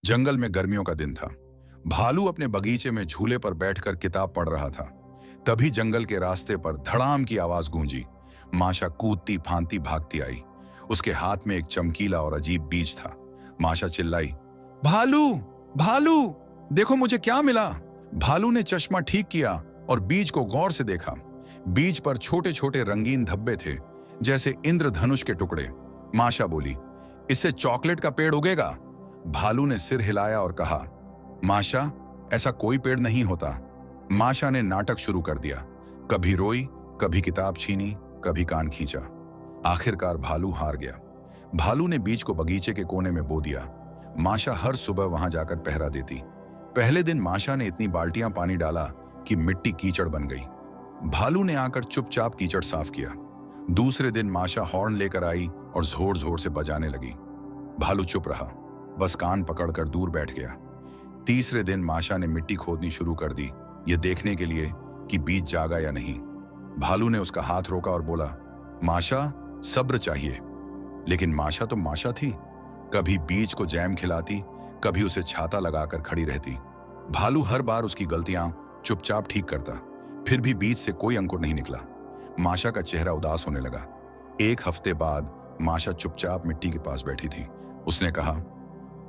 जंगल में गर्मियों का दिन था। भालू अपने बगीचे में झूले पर बैठकर किताब पढ़ रहा था। तभी जंगल के रास्ते पर धड़ाम की आवाज गूंजी। माशा कूदती फांदती भागती आई। उसके हाथ में एक चमकीला और अजीब बीज था। माशा चिल्लाई, भालू, भालू, देखो मुझे क्या मिला। भालू ने चश्मा ठीक किया और बीज को गौर से देखा। बीज पर छोटे छोटे रंगीन धब्बे थे, जैसे इंद्रधनुष के टुकड़े। माशा बोली, इससे चॉकलेट का पेड़ उगेगा। भालू ने सिर हिलाया और कहा, माशा, ऐसा कोई पेड़ नहीं होता। माशा ने नाटक शुरू कर दिया। कभी रोई, कभी किताब छीनी, कभी कान खींचा। आखिरकार भालू हार गया। भालू ने बीज को बगीचे के कोने में बो दिया। माशा हर सुबह वहां जाकर पहरा देती। पहले दिन माशा ने इतनी बाल्टियां पानी डाला कि मिट्टी कीचड़ बन गई। भालू ने आकर चुपचाप कीचड़ साफ किया। दूसरे दिन माशा हॉर्न लेकर आई और जोर जोर से बजाने लगी। भालू चुप रहा, बस कान पकड़कर दूर बैठ गया। तीसरे दिन माशा ने मिट्टी खोदनी शुरू कर दी, ये देखने के लिए कि बीज जागा या नहीं। भालू ने उसका हाथ रोका और बोला, माशा, सब्र चाहिए। लेकिन माशा तो माशा थी। कभी बीज को जैम खिलाती, कभी उसे छाता लगाकर खड़ी रहती। भालू हर बार उसकी गलतियां चुपचाप ठीक करता, फिर भी बीज से कोई अंकुर नहीं निकला। माशा का चेहरा उदास होने लगा। एक हफ्ते बाद माशा चुपचाप मिट्टी के पास बैठी थी। उसने कहा,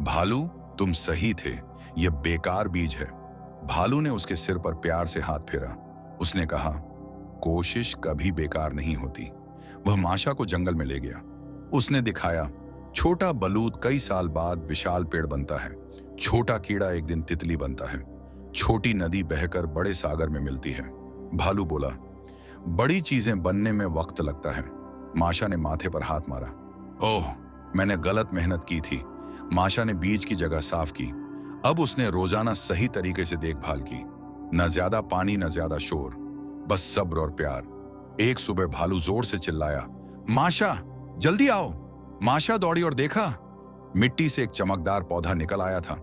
भालू, तुम सही थे, यह बेकार बीज है। भालू ने उसके सिर पर प्यार से हाथ फेरा। उसने कहा, कोशिश कभी बेकार नहीं होती। वह माशा को जंगल में ले गया। उसने दिखाया, छोटा बलूत कई साल बाद विशाल पेड़ बनता है। छोटा कीड़ा एक दिन तितली बनता है। छोटी नदी बहकर बड़े सागर में मिलती है। भालू बोला, बड़ी चीजें बनने में वक्त लगता है। माशा ने माथे पर हाथ मारा। ओह, मैंने गलत मेहनत की थी। माशा ने बीज की जगह साफ की। अब उसने रोजाना सही तरीके से देखभाल की। न ज्यादा पानी, न ज्यादा शोर, बस सब्र और प्यार। एक सुबह भालू जोर से चिल्लाया, माशा, जल्दी आओ। माशा दौड़ी और देखा, मिट्टी से एक चमकदार पौधा निकल आया था।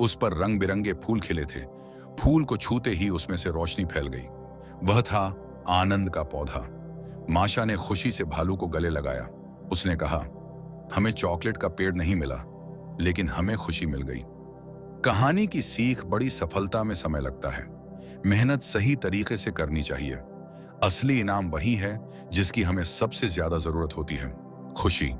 उस पर रंग बिरंगे फूल खिले थे। फूल को छूते ही उसमें से रोशनी फैल गई। वह था आनंद का पौधा। माशा ने खुशी से भालू को गले लगाया। उसने कहा, हमें चॉकलेट का पेड़ नहीं मिला, लेकिन हमें खुशी मिल गई। कहानी की सीख, बड़ी सफलता में समय लगता है। मेहनत सही तरीके से करनी चाहिए। असली इनाम वही है जिसकी हमें सबसे ज्यादा जरूरत होती है, खुशी।